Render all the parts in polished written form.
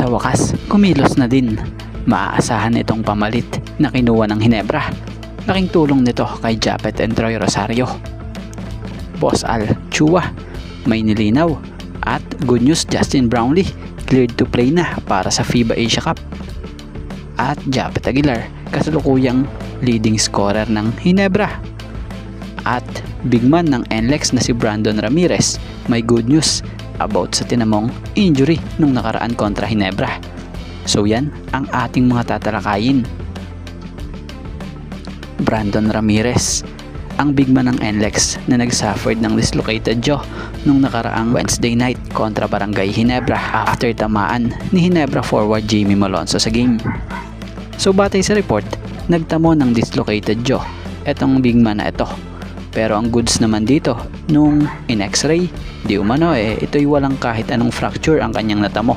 sa wakas, kumilos na din. Maaasahan itong pamalit na kinuha ng Ginebra. Laking tulong nito kay Japet and Troy Rosario. Boss Al, Chua, may nilinaw. At good news, Justin Brownlee cleared to play na para sa FIBA Asia Cup. At Japet Aguilar, kasalukuyang leading scorer ng Ginebra. At big man ng NLEX na si Brandon Ramirez, may good news about sa tinamong injury nung nakaraan kontra Ginebra. So yan ang ating mga tatalakayin. Brandon Ramirez, ang big man ng NLEX na nagsuffered ng dislocated jaw nung nakaraang Wednesday night kontra Barangay Ginebra after tamaan ni Ginebra forward Jamie Malonzo sa game. So batay sa report, nagtamo ng dislocated jaw etong big man na ito. Pero ang goods naman dito, nung in x-ray, di umano ito'y walang kahit anong fracture ang kanyang natamo.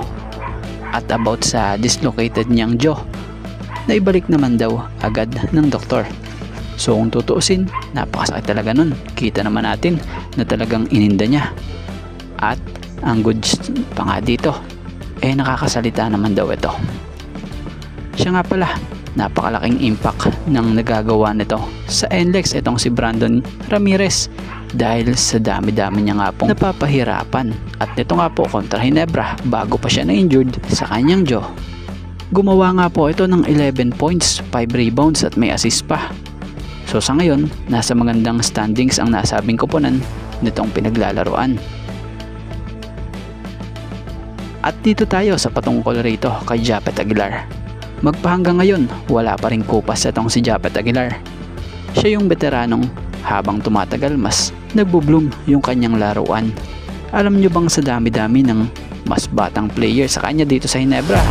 At about sa dislocated niyang jaw, naibalik naman daw agad ng doktor. So kung tutuusin, napakasakit talaga nun. Kita naman natin na talagang ininda niya. At ang goods pa nga dito, nakakasalita naman daw ito. Siya nga pala, napakalaking impact ng nagagawa nito sa NLEX itong si Brandon Ramirez dahil sa dami-dami niya nga pong napapahirapan. At ito nga po kontra Ginebra bago pa siya na-injured sa kanyang jaw. Gumawa nga po ito ng 11 points, 5 rebounds at may assist pa. So sa ngayon, nasa magandang standings ang nasabing koponan nitong pinaglalaruan. At dito tayo sa patungkol rito kay Japet Aguilar. Magpahanggang ngayon, wala pa ring kupas itong si Japet Aguilar. Siya yung veteranong habang tumatagal mas nagbo-bloom yung kanyang laruan. Alam nyo bang sa dami-dami ng mas batang player sa kanya dito sa Ginebra,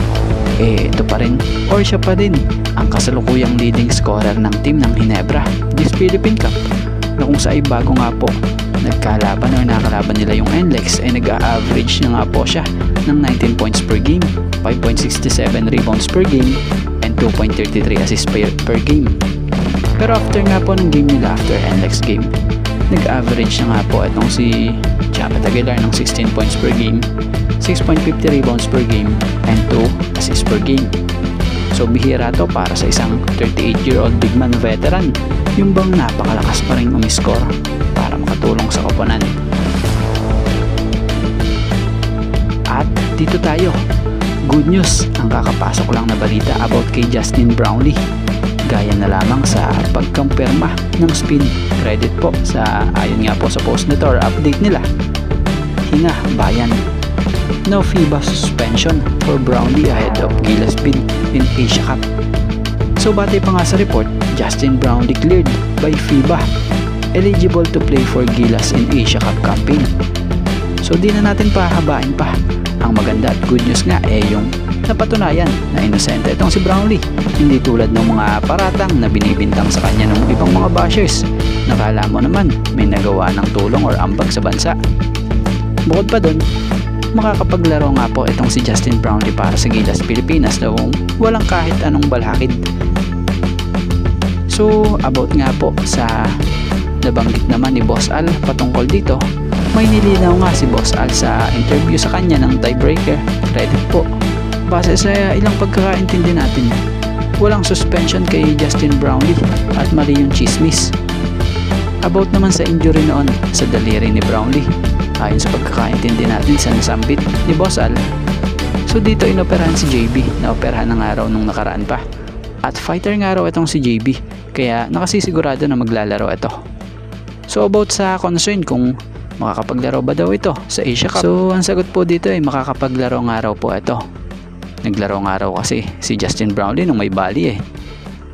ito pa rin or siya pa rin ang kasalukuyang leading scorer ng team ng Ginebra this Philippine Cup, na kung sa bago nga po nagkalaban o nakalaban nila yung NLEX nag-a-average na nga po siya ng 19 points per game, 5.67 rebounds per game and 2.33 assists per game. Pero after nga po ng game nila, after NLEX game, nag-average na nga po itong si Japet Aguilar ng 16 points per game, 6.50 rebounds per game and 2 assists per game. So bihira to para sa isang 38-year-old big man veteran, yung bang napakalakas pa rin umiscore para makatulong sa koponan. At dito tayo, good news ang kakapasok lang na balita about kay Justin Brownlee. Gaya na lamang sa pagkumpirma ng spin, credit po sa ayon nga po sa post nito or update nila. Hinga Bayan, no FIBA suspension for Brownlee ahead of Gilas bid in Asia Cup. So batay pa nga sa report, Justin Brownlee cleared by FIBA, eligible to play for Gilas in Asia Cup campaign. So di na natin pahabain pa. Ang maganda at good news nga yung napatunayan na inosente itong si Brownlee. Hindi tulad ng mga paratang na binibintang sa kanya ng ibang mga bashers. Nakala mo naman may nagawa ng tulong or ambag sa bansa. Bukod pa dun, makakapaglaro nga po itong si Justin Brownlee para sa Gilas Pilipinas na walang kahit anong balakid. So about nga po sa nabanggit naman ni Boss Al patungkol dito, may nilinaw nga si Boss Al sa interview sa kanya ng tiebreaker, credit po. Base sa ilang pagkakaintindi natin, walang suspension kay Justin Brownlee at mali yung chismis. About naman sa injury noon sa daliri ni Brownlee, ayon sa pagkakaintindi natin sa nasambit ni Boss Al, so dito inoperahan si JB, naoperahan ng araw nung nakaraan pa. At fighter nga raw itong si JB, kaya nakasisigurado na maglalaro ito. So about sa concern kung makakapaglaro ba daw ito sa Asia Cup, so ang sagot po dito ay makakapaglaro nga raw po ito. Naglaro nga raw kasi si Justin Brownlee nung may bali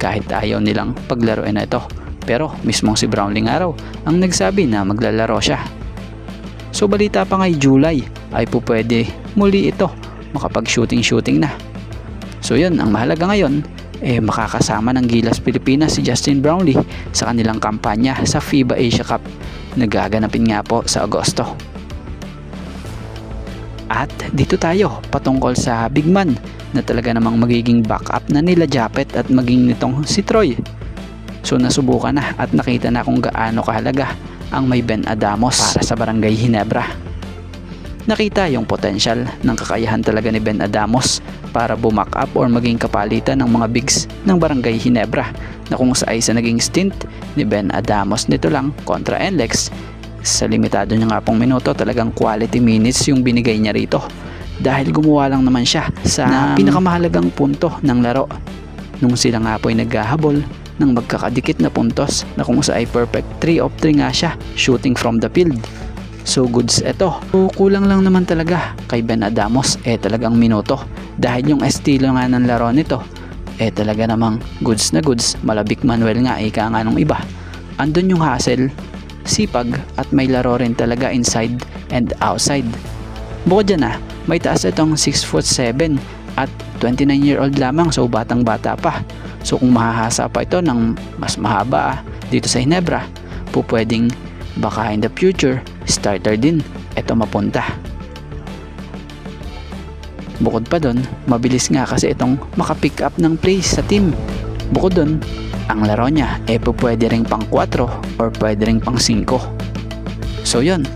kahit ayaw nilang paglaruin na ito. Pero mismong si Brownlee nga raw ang nagsabi na maglalaro siya. So balita pa ngayong July ay po pwede muli ito makapag-shooting na. So yun, ang mahalaga ngayon makakasama ng Gilas Pilipinas si Justin Brownlee sa kanilang kampanya sa FIBA Asia Cup na gaganapin nga po sa Agosto. At dito tayo patungkol sa big man na talaga namang magiging backup na nila Japet at maging nitong si Troy. So nasubukan na at nakita na kung gaano kahalaga ang may Ben Adamos para sa Barangay Ginebra. Nakita yung potential ng kakayahan talaga ni Ben Adamos para bumack up or maging kapalitan ng mga bigs ng Barangay Ginebra, na kung sa isa naging stint ni Ben Adamos nito lang kontra NLEX, sa limitado niya nga pong minuto, talagang quality minutes yung binigay niya rito, dahil gumawa lang naman siya sa pinakamahalagang punto ng laro nung sila nga po ay naghahabol ng magkakadikit na puntos, na kung sa ay perfect 3 of 3 nga siya shooting from the field. So goods ito. So, kulang lang naman talaga kay Ben Adamos talagang minuto, dahil yung estilo nga ng laro nito talaga namang goods na goods. Malabik Manuel nga ika nga nung iba. Andun yung hustle, sipag, at may laro rin talaga inside and outside. Bukod dyan may taas itong 6'7" at 29-year-old lamang, so batang bata pa. So kung mahahasa pa ito ng mas mahaba dito sa Ginebra, pwedeng baka in the future starter din ito mapunta. Bukod pa doon, mabilis nga kasi itong makapick up ng plays sa team. Bukod doon, ang laro niya pwede ring pang 4 or pwede ring pang 5. So yun,